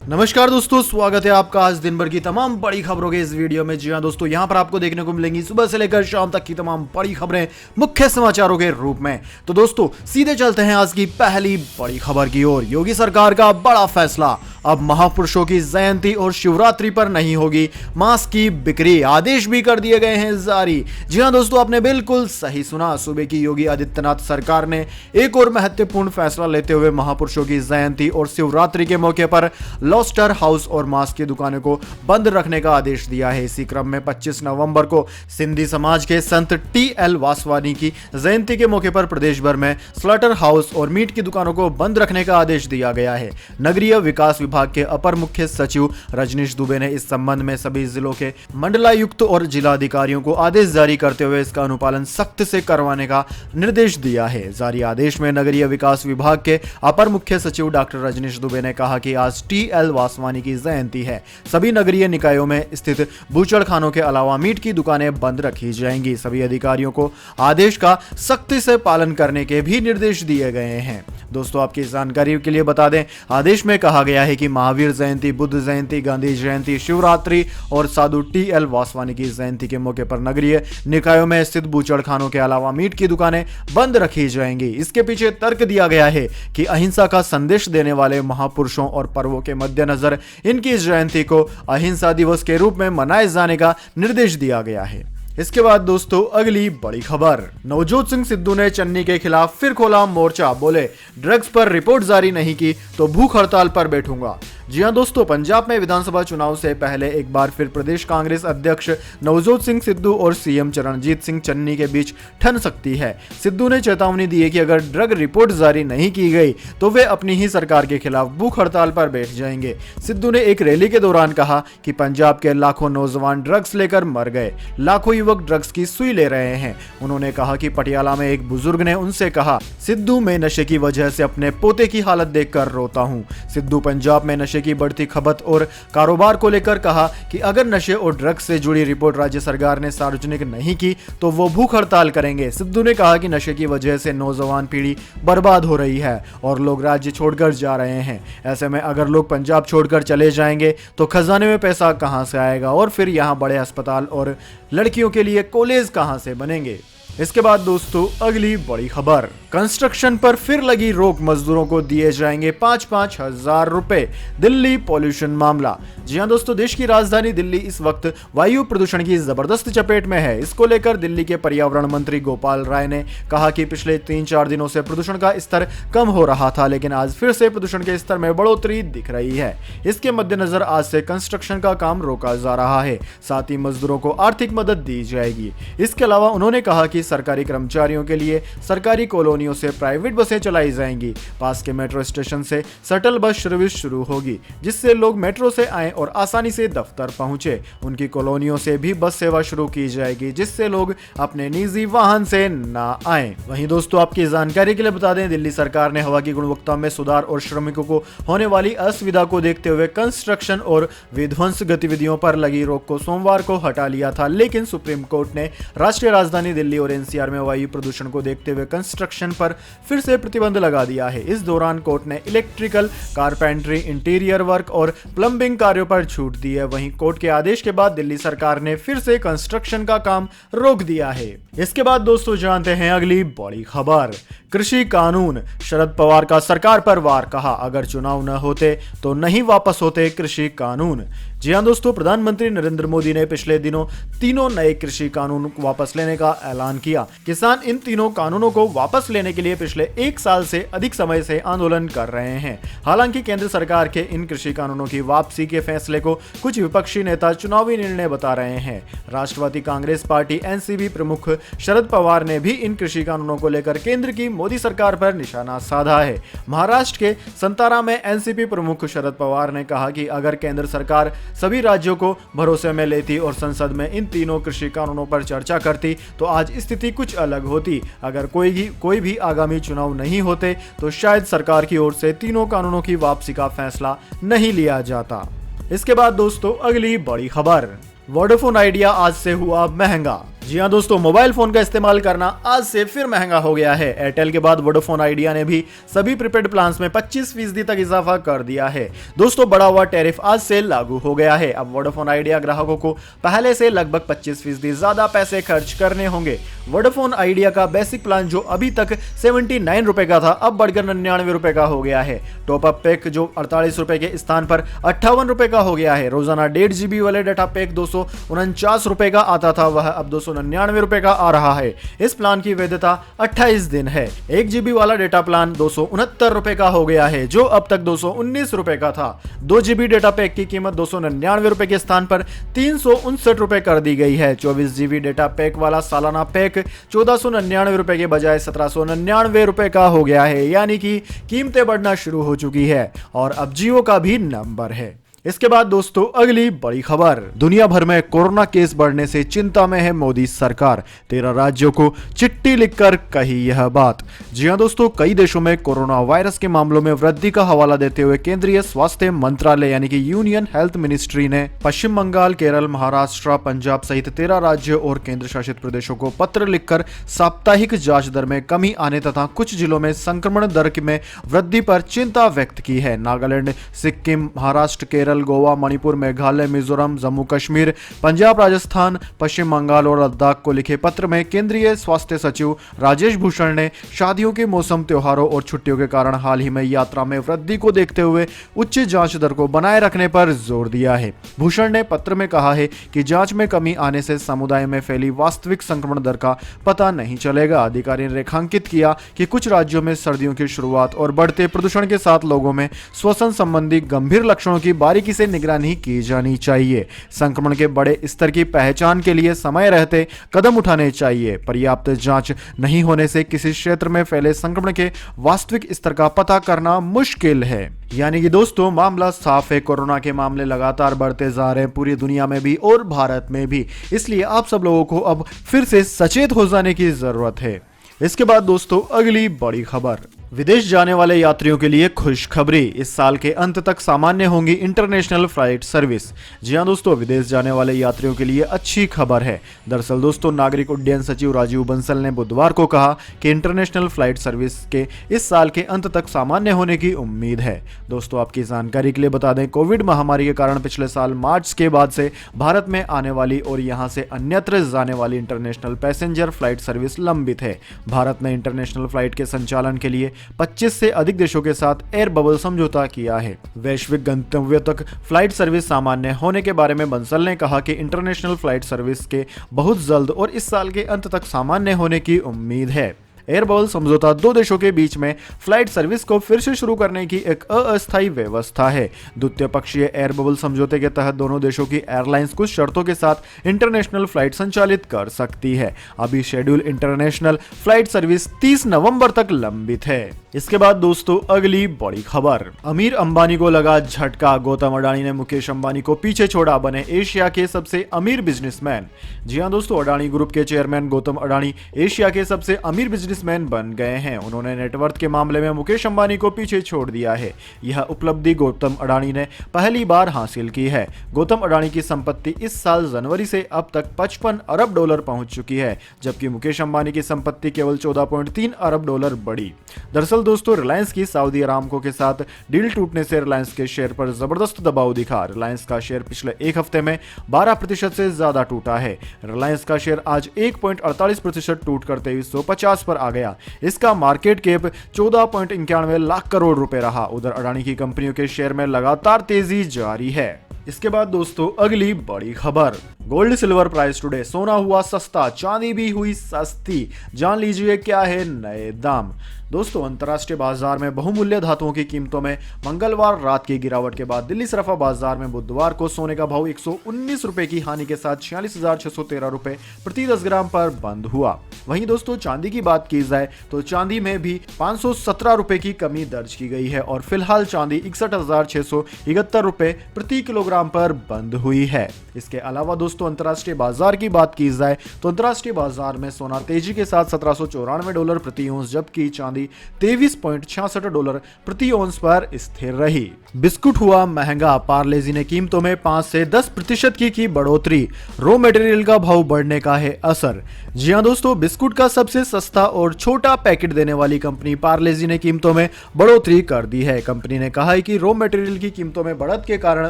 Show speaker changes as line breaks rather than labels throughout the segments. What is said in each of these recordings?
नमस्कार दोस्तों, स्वागत है आपका आज दिन भर की तमाम बड़ी खबरों के इस वीडियो में। जी हां दोस्तों, यहां पर आपको देखने को मिलेंगी सुबह से लेकर शाम तक की तमाम बड़ी खबरें मुख्य समाचारों के रूप में। तो दोस्तों सीधे चलते हैं आज की पहली बड़ी खबर की ओर। योगी सरकार का बड़ा फैसला, अब महापुरुषों की जयंती और शिवरात्रि पर नहीं होगी मास्क की बिक्री, आदेश भी कर दिए गए हैं जारी। जी हां दोस्तों, आपने बिल्कुल सही सुना। सूबे की योगी आदित्यनाथ सरकार ने एक और महत्वपूर्ण फैसला लेते हुए महापुरुषों की जयंती और शिवरात्रि के मौके पर लॉस्टर हाउस और मास्क की दुकानों को बंद रखने का आदेश दिया है। इसी क्रम में 25 नवंबर को सिंधी समाज के संत टी.एल. वासवानी की जयंती के मौके पर प्रदेश भर में स्लॉटर हाउस और मीट की दुकानों को बंद रखने का आदेश दिया गया है। नगरीय विकास विभाग के अपर मुख्य सचिव रजनीश दुबे ने इस संबंध में सभी जिलों के मंडलायुक्त और जिलाधिकारियों को आदेश जारी करते हुए इसका अनुपालन सख्त से करवाने का निर्देश दिया है। जारी आदेश में नगरीय विकास विभाग के अपर मुख्य सचिव डॉक्टर रजनीश दुबे ने कहा कि आज टी.एल. वासवानी की जयंती है। सभी नगरीय निकायों में स्थित बूचड़खानों के अलावा मीट की दुकानें बंद रखी जाएंगी। सभी अधिकारियों को आदेश का सख्ती से पालन करने के भी निर्देश दिए गए हैं। दोस्तों आपकी जानकारी के लिए बता दें, आदेश में कहा गया है कि महावीर जयंती, बुद्ध जयंती, गांधी जयंती, शिवरात्रि और साधु टी.एल. वासवानी की जयंती के मौके पर नगरीय निकायों में स्थित बूचड़खानों के अलावा मीट की दुकानें बंद रखी जाएंगी। इसके पीछे तर्क दिया गया है कि अहिंसा का संदेश देने वाले महापुरुषों और पर्वों के मद्देनजर इनकी जयंती को अहिंसा दिवस के रूप में मनाए जाने का निर्देश दिया गया है। इसके बाद दोस्तों अगली बड़ी खबर, नवजोत सिंह सिद्धू ने चन्नी के खिलाफ फिर खोला मोर्चा, बोले ड्रग्स पर रिपोर्ट जारी नहीं की तो भूख हड़ताल पर बैठूंगा। जी हां दोस्तों, पंजाब में विधानसभा चुनाव से पहले एक बार फिर प्रदेश कांग्रेस अध्यक्ष नवजोत सिंह सिद्धू और सीएम चरणजीत सिंह चन्नी के बीच ठन सकती है। सिद्धू ने चेतावनी दी है कि अगर ड्रग रिपोर्ट जारी नहीं की गई तो वे अपनी ही सरकार के खिलाफ भूख हड़ताल पर बैठ जाएंगे। सिद्धू ने एक रैली के दौरान कहा कि पंजाब के लाखों नौजवान ड्रग्स लेकर मर गए, लाखों युवक ड्रग्स की सुई ले रहे हैं। उन्होंने कहा कि पटियाला में एक बुजुर्ग ने उनसे कहा, सिद्धू मैं नशे की वजह से अपने पोते की हालत देखकर रोता हूं। सिद्धू पंजाब में नशे की बढ़ती खपत और कारोबार को लेकर कहा कि अगर नशे और ड्रग्स से जुड़ी रिपोर्ट राज्य सरकार ने सार्वजनिक नहीं की तो वो भूख हड़ताल करेंगे। सिद्धू ने कहा कि नशे की वजह से नौजवान पीढ़ी बर्बाद हो रही है और लोग राज्य छोड़कर जा रहे हैं। ऐसे में अगर लोग पंजाब छोड़कर चले जाएंगे तो खजाने में पैसा कहां से आएगा और फिर यहां बड़े अस्पताल और लड़कियों के लिए कॉलेज कहां से बनेंगे। इसके बाद दोस्तों अगली बड़ी खबर, कंस्ट्रक्शन पर फिर लगी रोक, मजदूरों को दिए जाएंगे 5-5 हजार रुपए, दिल्ली पॉल्यूशन मामला। जी हां दोस्तों, देश की राजधानी दिल्ली इस वक्त वायु प्रदूषण की जबरदस्त चपेट में है। इसको लेकर दिल्ली के पर्यावरण मंत्री गोपाल राय ने कहा कि पिछले 3-4 दिनों से प्रदूषण का स्तर कम हो रहा था, लेकिन आज फिर से प्रदूषण के स्तर में बढ़ोतरी दिख रही है। इसके मद्देनजर आज से कंस्ट्रक्शन का काम रोका जा रहा है, साथ ही मजदूरों को आर्थिक मदद दी जाएगी। इसके अलावा उन्होंने कहा कि सरकारी कर्मचारियों के लिए सरकारी कॉलोनियों से प्राइवेट बसें चलाई जाएंगी। पास के मेट्रो स्टेशन से शटल बस सर्विस शुरू होगी, जिससे लोग मेट्रो से आएं और आसानी से दफ्तर पहुंचे। उनकी कॉलोनियों से भी बस सेवा शुरू की जाएगी, जिससे लोग अपने निजी वाहन से ना आएं। वहीं दोस्तों आपकी जानकारी के लिए बता दें, दिल्ली सरकार ने हवा की गुणवत्ता में सुधार और श्रमिकों को होने वाली असुविधा को देखते हुए कंस्ट्रक्शन और विध्वंस गतिविधियों पर लगी रोक को सोमवार को हटा लिया था, लेकिन सुप्रीम कोर्ट ने राष्ट्रीय राजधानी दिल्ली और एनसीआर में वायु प्रदूषण को देखते हुए कंस्ट्रक्शन पर फिर से प्रतिबंध लगा दिया है। इस दौरान कोर्ट ने इलेक्ट्रिकल, कारपेंटरी, इंटीरियर वर्क और प्लम्बिंग कार्यों पर छूट दी है। वहीं कोर्ट के आदेश के बाद दिल्ली सरकार ने फिर से कंस्ट्रक्शन का काम रोक दिया है। इसके बाद दोस्तों जानते हैं अगली बड़ी खबर, कृषि कानून, शरद पवार का सरकार पर वार, कहा अगर चुनाव न होते तो नहीं वापस होते कृषि कानून। जी हां दोस्तों, प्रधानमंत्री नरेंद्र मोदी ने पिछले दिनों तीनों नए कृषि कानून वापस लेने का ऐलान किया। किसान इन तीनों कानूनों को वापस लेने के लिए पिछले 1 साल से अधिक समय से आंदोलन कर रहे हैं। हालांकि केंद्र सरकार के इन कृषि कानूनों की वापसी के फैसले को कुछ विपक्षी नेता चुनावी निर्णय बता रहे हैं। राष्ट्रवादी कांग्रेस पार्टी एनसीपी प्रमुख शरद पवार ने भी इन कृषि कानूनों को लेकर केंद्र की मोदी सरकार पर निशाना साधा है। महाराष्ट्र के संतारा में एनसीपी प्रमुख शरद पवार ने कहा कि अगर केंद्र सरकार सभी राज्यों को भरोसे में लेती और संसद में इन तीनों कृषि कानूनों पर चर्चा करती तो आज स्थिति कुछ अलग होती। अगर कोई भी आगामी चुनाव नहीं होते तो शायद सरकार की ओर से तीनों कानूनों की वापसी का फैसला नहीं लिया जाता। इसके बाद दोस्तों अगली बड़ी खबर, वोडाफोन आइडिया आज से हुआ महंगा। जी हाँ दोस्तों, मोबाइल फोन का इस्तेमाल करना आज से फिर महंगा हो गया है। एयरटेल के बाद वोडाफोन आइडिया ने भी सभी प्रीपेड प्लान्स में 25% तक इजाफा कर दिया है। दोस्तों, बढ़ा हुआ टैरिफ आज से लागू हो गया है। अब वोडाफोन आइडिया ग्राहकों को पहले से लगभग 25% ज्यादा पैसे खर्च करने होंगे। वोडाफोन आइडिया का बेसिक प्लान जो अभी तक 79 रुपए का था, अब बढ़कर 99 रुपए का हो गया है। टॉपअप पैक जो 48 रुपए के स्थान पर 58 रुपए का हो गया है। रोजाना 1.5 GB वाले डाटा पैक 249 रुपए का आता था, वह अब 299 रुपए का आ रहा है। इस प्लान की वैधता 28 दिन है। 1 GB वाला डेटा प्लान 269 रुपए का हो गया है, जो अब तक 219 रुपए का था। 2 GB डेटा पैक की कीमत 299 रुपए के स्थान पर 359 रुपए कर दी गई है। 24 GB डेटा पैक वाला सालाना पैक 1499 रुपए के बजाय 1799 रुपए का हो गया है, यानी कि कीमतें बढ़ना शुरू हो चुकी है। और अब जियो का भी नंबर है। इसके बाद दोस्तों अगली बड़ी खबर, दुनिया भर में कोरोना केस बढ़ने से चिंता में है मोदी सरकार। 13 राज्यों को चिट्ठी लिखकर कही यह बात। जी हां दोस्तों, कई देशों में कोरोना वायरस के मामलों में वृद्धि का हवाला देते हुए केंद्रीय स्वास्थ्य मंत्रालय यानी कि यूनियन हेल्थ मिनिस्ट्री ने पश्चिम बंगाल, केरल, महाराष्ट्र, पंजाब सहित 13 राज्यों और केंद्र शासित प्रदेशों को पत्र लिखकर साप्ताहिक जांच दर में कमी आने तथा कुछ जिलों में संक्रमण दर में वृद्धि पर चिंता व्यक्त की है। नागालैंड, सिक्किम, महाराष्ट्र, केरल, गोवा, मणिपुर, मेघालय, मिजोरम, जम्मू कश्मीर, पंजाब, राजस्थान, पश्चिम बंगाल और लद्दाख को लिखे पत्र में केंद्रीय स्वास्थ्य सचिव राजेश भूषण ने शादियों के मौसम, त्योहारों और छुट्टियों के कारण हाल ही में यात्रा में वृद्धि को देखते हुए उच्च जांच दर को बनाए रखने पर जोर दिया है। भूषण ने पत्र में कहा है कि जांच में कमी आने से समुदाय में फैली वास्तविक संक्रमण दर का पता नहीं चलेगा। अधिकारी ने रेखांकित किया कि कुछ राज्यों में सर्दियों की शुरुआत और बढ़ते प्रदूषण के साथ लोगों में श्वसन संबंधी गंभीर लक्षणों की बारीकी से निगरानी की जानी चाहिए। संक्रमण के बड़े स्तर की पहचान के लिए समय रहते कदम उठाने चाहिए। पर्याप्त जांच नहीं होने से किसी क्षेत्र में फैले संक्रमण के वास्तविक स्तर का पता करना मुश्किल है। यानी कि दोस्तों मामला साफ है, कोरोना के मामले लगातार बढ़ते जा रहे हैं पूरी दुनिया में भी और भारत में भी। इसलिए आप सब लोगों को अब फिर से सचेत हो जाने की जरूरत है। इसके बाद दोस्तों अगली बड़ी खबर, विदेश जाने वाले यात्रियों के लिए खुशखबरी। इस साल के अंत तक सामान्य होंगी इंटरनेशनल फ्लाइट सर्विस। जी हां दोस्तों, विदेश जाने वाले यात्रियों के लिए अच्छी खबर है। दरअसल दोस्तों, नागरिक उड्डयन सचिव राजीव बंसल ने बुधवार को कहा कि इंटरनेशनल फ्लाइट सर्विस के इस साल के अंत तक सामान्य होने की उम्मीद है। दोस्तों, आपकी जानकारी के लिए बता दें, कोविड महामारी के कारण पिछले साल मार्च के बाद से भारत में आने वाली और यहां से अन्यत्र जाने वाली इंटरनेशनल पैसेंजर फ्लाइट सर्विस लंबित है। भारत ने इंटरनेशनल फ्लाइट के संचालन के लिए 25 से अधिक देशों के साथ एयर बबल समझौता किया है। वैश्विक गंतव्य तक फ्लाइट सर्विस सामान्य होने के बारे में बंसल ने कहा कि इंटरनेशनल फ्लाइट सर्विस के बहुत जल्द और इस साल के अंत तक सामान्य होने की उम्मीद है। एयर बबल समझौता दो देशों के बीच में फ्लाइट सर्विस को फिर से शुरू करने की एक अस्थायी व्यवस्था है। द्वितीय पक्षीय एयर बबल समझौते के तहत दोनों देशों की एयरलाइंस कुछ शर्तों के साथ इंटरनेशनल फ्लाइट संचालित कर सकती है। अभी शेड्यूल इंटरनेशनल फ्लाइट सर्विस 30 नवंबर तक लंबित है। इसके बाद दोस्तों अगली बड़ी खबर, अमीर अंबानी को लगा झटका। गौतम अडानी ने मुकेश अंबानी को पीछे छोड़ा, बने एशिया के सबसे अमीर बिजनेसमैन। जी हां दोस्तों, अडानी ग्रुप के चेयरमैन गौतम अडानी एशिया के सबसे अमीर बिजनेसमैन बन गए हैं। उन्होंने नेटवर्थ के मामले में मुकेश अंबानी को पीछे छोड़ दिया है। यह उपलब्धि गौतम अडानी ने पहली बार हासिल की है। गौतम अडानी की संपत्ति इस साल जनवरी से अब तक $55 अरब पहुंच चुकी है, जबकि मुकेश अंबानी की संपत्ति केवल $14.3 अरब बढ़ी। दरअसल दोस्तों, रिलायंस की सऊदी अरामको के साथ डील टूटने से रिलायंस के शेयर पर जबरदस्त दबाव दिखा। रिलायंस का शेयर पिछले एक हफ्ते में 12% से ज्यादा टूटा है। रिलायंस का शेयर आज 1.48% टूट कर 2350 पर आ गया। इसका मार्केट कैप 14.91 लाख करोड़ रुपए रहा। उधर अडानी की कंपनियों के शेयर में लगातार तेजी जारी है। इसके बाद दोस्तों अगली बड़ी खबर, गोल्ड सिल्वर प्राइस टुडे। सोना हुआ सस्ता, चांदी भी हुई सस्ती। जान लीजिए क्या है नए दाम। दोस्तों, अंतर्राष्ट्रीय बाजार में बहुमूल्य धातुओं की कीमतों में मंगलवार रात की गिरावट के बाद दिल्ली सराफा बाजार में बुधवार को सोने का भाव 119 रुपए की हानि के साथ 46,613 रुपए प्रति 10 ग्राम पर बंद हुआ। वहीं दोस्तों, चांदी की बात की जाए तो चांदी में भी 517 रुपए की कमी दर्ज की गई है और फिलहाल चांदी 61,671 रुपए प्रति किलोग्राम पर बंद हुई है। इसके अलावा दोस्तों, दोस्तों अंतर्राष्ट्रीय बाजार की बात की जाए तो अंतर्राष्ट्रीय बाजार में सोना तेजी के साथ $1794 प्रति औंस, जबकि चांदी $23.66 प्रति औंस पर स्थिर रही। बिस्कुट हुआ महंगा, पार्लेजी ने कीमतों में 5 से 10% की बढ़ोतरी, रॉ मटेरियल का भाव बढ़ने का है असर। जी हां दोस्तों, बिस्कुट का सबसे सस्ता और छोटा पैकेट देने वाली कंपनी पार्लेजी ने कीमतों में बढ़ोतरी कर दी है। कंपनी ने कहा है कि रॉ मटेरियल की कीमतों में बढ़त के कारण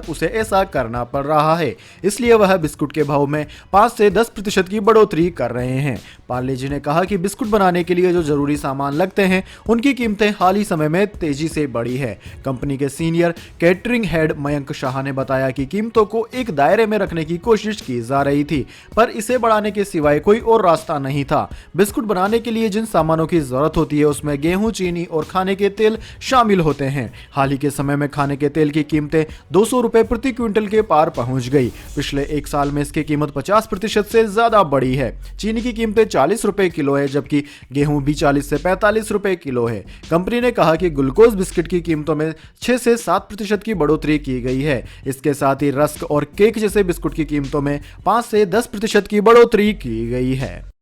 उसे ऐसा करना पड़ रहा है, इसलिए वह बिस्कुट के भाव में 5 से 10% की बढ़ोतरी कर रहे हैं। पार्लेजी ने कहा कि बिस्कुट बनाने के लिए जो जरूरी सामान लगते हैं उनकी कीमतें हाल ही समय में तेजी से बढ़ी है। कंपनी के senior catering head Mayank Shah ने बताया कि कीमतों को एक दायरे में रखने की कोशिश की जा रही थी, पर इसे बढ़ाने के सिवाय कोई और रास्ता नहीं था। बिस्कुट बनाने के लिए जिन सामानों की जरूरत होती है उसमें गेहूं, चीनी और खाने के तेल शामिल होते हैं। हाल ही के समय में खाने के तेल की कीमतें ₹200 प्रति क्विंटल के पार पहुंच गई। पिछले एक साल में इसकी कीमत 50% से ज्यादा बढ़ी है। चीनी की कीमतें ₹40 किलो है, जबकि गेहूं भी 40 से ₹45 किलो है। कंपनी ने कहा कि ग्लूकोज बिस्किट की कीमतों में 6 से 7% की बढ़ोतरी की गई है। इसके साथ ही रस्क और केक जैसे बिस्कुट की कीमतों में 5 से 10% की बढ़ोतरी की गई है।